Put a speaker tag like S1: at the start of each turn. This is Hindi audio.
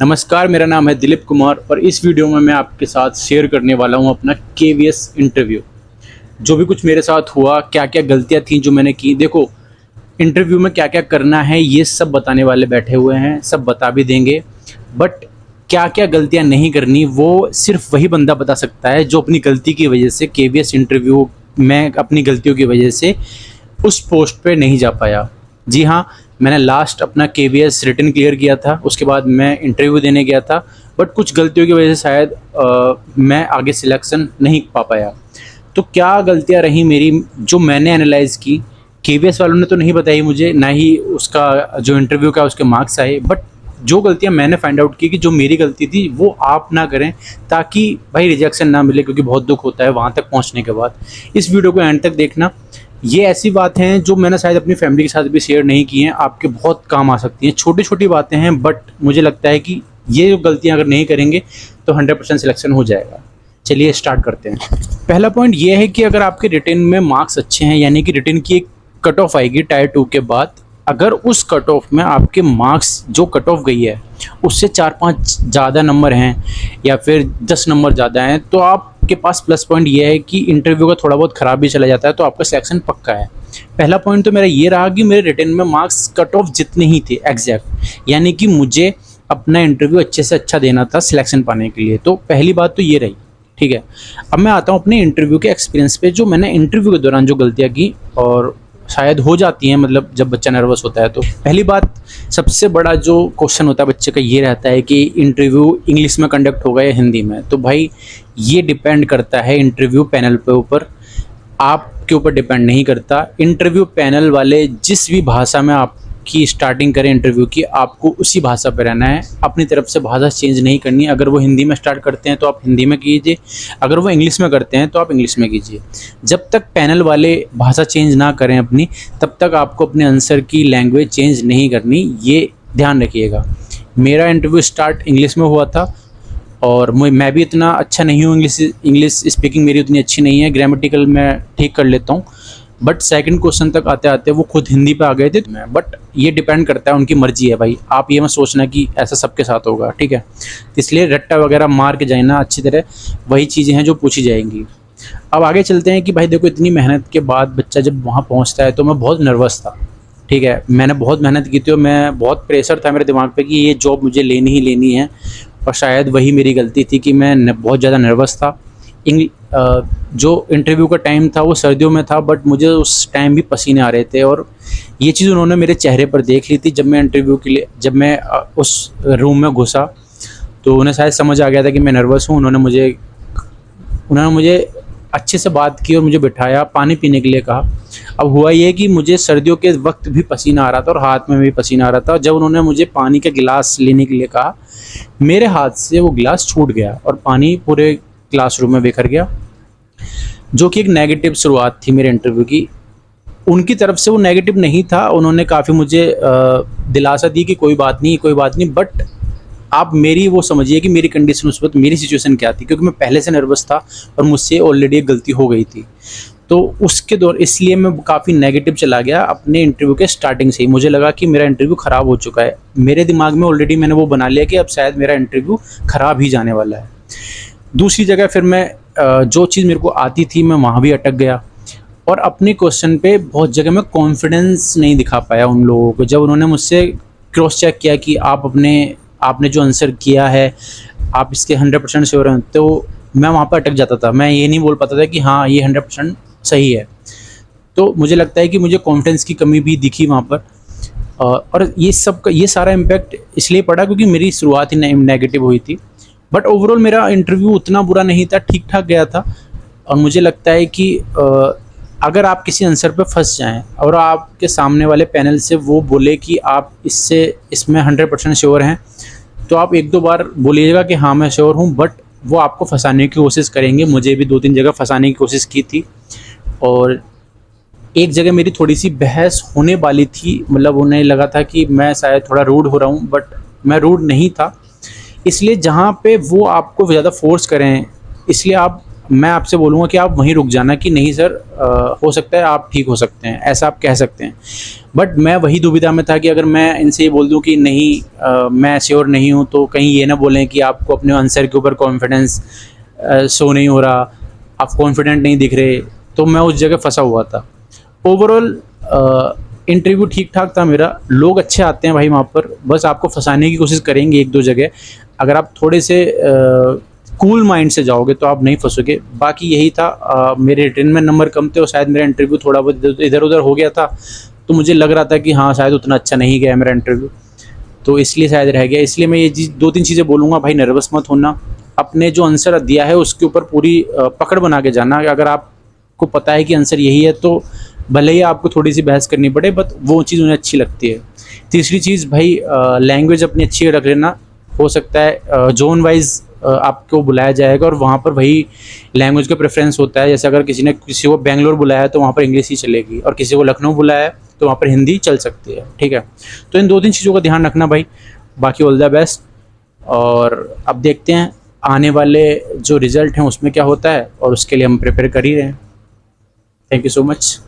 S1: नमस्कार, मेरा नाम है दिलीप कुमार और इस वीडियो में मैं आपके साथ शेयर करने वाला हूं अपना केवीएस इंटरव्यू। जो भी कुछ मेरे साथ हुआ, क्या-क्या गलतियां थी जो मैंने की। देखो, इंटरव्यू में क्या-क्या करना है ये सब बताने वाले बैठे हुए हैं, सब बता भी देंगे। बट क्या-क्या गलतियां नहीं करनी वो सिर्फ वही बंदा बता सकता है जो अपनी गलती की वजह से केवीएस इंटरव्यू में अपनी गलतियों की वजह से उस पोस्ट पे नहीं जा पाया। जी हाँ, मैंने लास्ट अपना केवीएस रिटन क्लियर किया था, उसके बाद मैं इंटरव्यू देने गया था, बट कुछ गलतियों की वजह से शायद मैं आगे सिलेक्शन नहीं पा पाया। तो क्या गलतियाँ रही मेरी जो मैंने एनालाइज़ की, केवीएस वालों ने तो नहीं बताई मुझे, ना ही उसका जो इंटरव्यू का उसके मार्क्स आए, बट जो गलतियाँ मैंने फाइंड आउट की कि जो मेरी गलती थी वो आप ना करें, ताकि भाई रिजेक्शन ना मिले, क्योंकि बहुत दुख होता है वहाँ तक पहुँचने के बाद। इस वीडियो को एंड तक देखना। ये ऐसी बातें हैं जो मैंने शायद अपनी फैमिली के साथ भी शेयर नहीं की हैं, आपके बहुत काम आ सकती हैं। छोटी-छोटी बातें हैं, बट मुझे लगता है कि ये जो गलतियाँ अगर नहीं करेंगे तो 100% सिलेक्शन हो जाएगा। चलिए स्टार्ट करते हैं। पहला पॉइंट ये है कि अगर आपके रिटन में मार्क्स अच्छे हैं, यानी कि रिटन की एक कट ऑफ आएगी टायर 2 के बाद, अगर उस कट ऑफ में आपके मार्क्स जो कट ऑफ गई है उससे 4-5 ज़्यादा नंबर हैं या फिर 10 नंबर ज़्यादा हैं, तो आपके पास प्लस पॉइंट ये है कि इंटरव्यू का थोड़ा बहुत ख़राब भी चला जाता है तो आपका सिलेक्शन पक्का है। पहला पॉइंट तो मेरा ये रहा कि मेरे रिटन में मार्क्स कट ऑफ जितने ही थे एग्जैक्ट, यानी कि मुझे अपना इंटरव्यू अच्छे से अच्छा देना था सिलेक्शन पाने के लिए। तो पहली बात तो ये रही, ठीक है। अब मैं आता हूँ अपने इंटरव्यू के एक्सपीरियंस पे, जो मैंने इंटरव्यू के दौरान जो गलतियाँ की और शायद हो जाती हैं, मतलब जब बच्चा नर्वस होता है। तो पहली बात, सबसे बड़ा जो क्वेश्चन होता है बच्चे का ये रहता है कि इंटरव्यू इंग्लिश में कंडक्ट होगा या हिंदी में। तो भाई ये डिपेंड करता है इंटरव्यू पैनल पे ऊपर, आपके ऊपर डिपेंड नहीं करता। इंटरव्यू पैनल वाले जिस भी भाषा में आपकी स्टार्टिंग करें इंटरव्यू की, आपको उसी भाषा पे रहना है, अपनी तरफ से भाषा चेंज नहीं करनी है। अगर वो हिंदी में स्टार्ट करते हैं तो आप हिंदी में कीजिए, अगर वो इंग्लिश में करते हैं तो आप इंग्लिश में कीजिए। जब तक पैनल वाले भाषा चेंज ना करें अपनी, तब तक आपको अपने आंसर की लैंग्वेज चेंज नहीं करनी, ये ध्यान रखिएगा। मेरा इंटरव्यू स्टार्ट इंग्लिश में हुआ था और मैं भी इतना अच्छा नहीं हूँ, इंग्लिश स्पीकिंग मेरी उतनी अच्छी नहीं है, ग्रामेटिकल मैं ठीक कर लेता हूँ, बट सेकंड क्वेश्चन तक आते आते वो खुद हिंदी पे आ गए थे। बट ये डिपेंड करता है, उनकी मर्जी है भाई, आप ये मत सोचना कि ऐसा सबके साथ होगा, ठीक है। इसलिए रट्टा वगैरह मार के जाना अच्छी तरह, वही चीज़ें हैं जो पूछी जाएंगी। अब आगे चलते हैं कि भाई देखो, इतनी मेहनत के बाद बच्चा जब वहाँ पहुँचता है, तो मैं बहुत नर्वस था, ठीक है। मैंने बहुत मेहनत की थी और मैं बहुत प्रेशर था मेरे दिमाग पे कि ये जॉब मुझे लेनी ही लेनी है, और शायद वही मेरी गलती थी कि मैं बहुत ज़्यादा नर्वस था। जो इंटरव्यू का टाइम था वो सर्दियों में था, बट मुझे उस टाइम भी पसीने आ रहे थे, और ये चीज़ उन्होंने मेरे चेहरे पर देख ली थी जब मैं इंटरव्यू के लिए, जब मैं उस रूम में घुसा, तो उन्हें शायद समझ आ गया था कि मैं नर्वस हूँ। उन्होंने मुझे अच्छे से बात की और मुझे बिठाया, पानी पीने के लिए कहा। अब हुआ ये कि मुझे सर्दियों के वक्त भी पसीना आ रहा था और हाथ में भी पसीना आ रहा था। जब उन्होंने मुझे पानी का गिलास लेने के लिए कहा, मेरे हाथ से वो गिलास छूट गया और पानी पूरे क्लासरूम में बिखर गया, जो कि एक नेगेटिव शुरुआत थी मेरे इंटरव्यू की। उनकी तरफ से वो नेगेटिव नहीं था, उन्होंने काफ़ी मुझे दिलासा दी कि कोई बात नहीं, कोई बात नहीं। बट आप मेरी वो समझिए कि मेरी कंडीशन उस वक्त, मेरी सिचुएशन क्या थी, क्योंकि मैं पहले से नर्वस था और मुझसे ऑलरेडी एक गलती हो गई थी। तो उसके दौर इसलिए मैं काफ़ी नेगेटिव चला गया अपने इंटरव्यू के स्टार्टिंग से ही। मुझे लगा कि मेरा इंटरव्यू ख़राब हो चुका है, मेरे दिमाग में ऑलरेडी मैंने वो बना लिया कि अब शायद मेरा इंटरव्यू ख़राब ही जाने वाला है। दूसरी जगह फिर मैं जो चीज़ मेरे को आती थी मैं वहाँ भी अटक गया, और अपने क्वेश्चन पे बहुत जगह मैं कॉन्फिडेंस नहीं दिखा पाया उन लोगों को। जब उन्होंने मुझसे क्रॉस चेक किया कि आपने जो आंसर किया है आप इसके 100% श्योर हैं, तो मैं वहाँ पर अटक जाता था। मैं ये नहीं बोल पाता था कि हाँ ये 100% सही है। तो मुझे लगता है कि मुझे कॉन्फिडेंस की कमी भी दिखी वहाँ पर, और ये सारा इम्पैक्ट इसलिए पड़ा क्योंकि मेरी शुरुआत ही नेगेटिव हुई थी। बट ओवरऑल मेरा इंटरव्यू उतना बुरा नहीं था, ठीक ठाक गया था। और मुझे लगता है कि अगर आप किसी आंसर पे फंस जाएं और आपके सामने वाले पैनल से वो बोले कि आप इसमें 100% श्योर हैं, तो आप 1-2 बार बोलिएगा कि हाँ मैं श्योर हूँ, बट वो आपको फंसाने की कोशिश करेंगे। मुझे भी 2-3 जगह फंसाने की कोशिश की थी, और एक जगह मेरी थोड़ी सी बहस होने वाली थी, मतलब उन्हें लगा था कि मैं शायद थोड़ा रूड हो रहा हूँ, बट मैं रूड नहीं था। इसलिए जहाँ पे वो आपको ज़्यादा फोर्स करें, इसलिए आप मैं आपसे बोलूँगा कि आप वहीं रुक जाना कि नहीं सर, हो सकता है आप ठीक हो सकते हैं, ऐसा आप कह सकते हैं। बट मैं वही दुविधा में था कि अगर मैं इनसे ये बोल दूँ कि नहीं, मैं श्योर नहीं हूँ, तो कहीं ये ना बोलें कि आपको अपने आंसर के ऊपर कॉन्फिडेंस शो नहीं हो रहा, आप कॉन्फिडेंट नहीं दिख रहे, तो मैं उस जगह फंसा हुआ था। ओवरऑल इंटरव्यू ठीक ठाक था मेरा, लोग अच्छे आते हैं भाई वहाँ पर, बस आपको फंसाने की कोशिश करेंगे एक दो जगह। अगर आप थोड़े से कूल माइंड से जाओगे तो आप नहीं फंसोगे। बाकी यही था, मेरे रिटर्न में नंबर कम थे और शायद मेरा इंटरव्यू थोड़ा बहुत इधर उधर हो गया था, तो मुझे लग रहा था कि हाँ शायद उतना अच्छा नहीं गया मेरा इंटरव्यू, तो इसलिए शायद रह गया। इसलिए मैं ये चीज़ दो तीन चीज़ें बोलूँगा भाई, नर्वस मत होना, अपने जो आंसर दिया है उसके ऊपर पूरी पकड़ बना के जाना। अगर आपको पता है कि आंसर यही है तो भले ही आपको थोड़ी सी बहस करनी पड़े, बट वो चीज़ उन्हें अच्छी लगती है। तीसरी चीज़ भाई, लैंग्वेज अपनी अच्छी रख लेना। हो सकता है जोन वाइज आपको बुलाया जाएगा और वहाँ पर वही लैंग्वेज का प्रेफरेंस होता है। जैसे अगर किसी ने किसी को बेंगलोर बुलाया है तो वहाँ पर इंग्लिश ही चलेगी, और किसी को लखनऊ बुलाया है तो वहाँ पर हिंदी चल सकती है, ठीक है। तो इन दो तीन चीज़ों का ध्यान रखना भाई। बाकी ऑल द बेस्ट, और अब देखते हैं आने वाले जो रिज़ल्ट हैं उसमें क्या होता है, और उसके लिए हम प्रिपेयर कर ही रहे हैं। Thank you so much.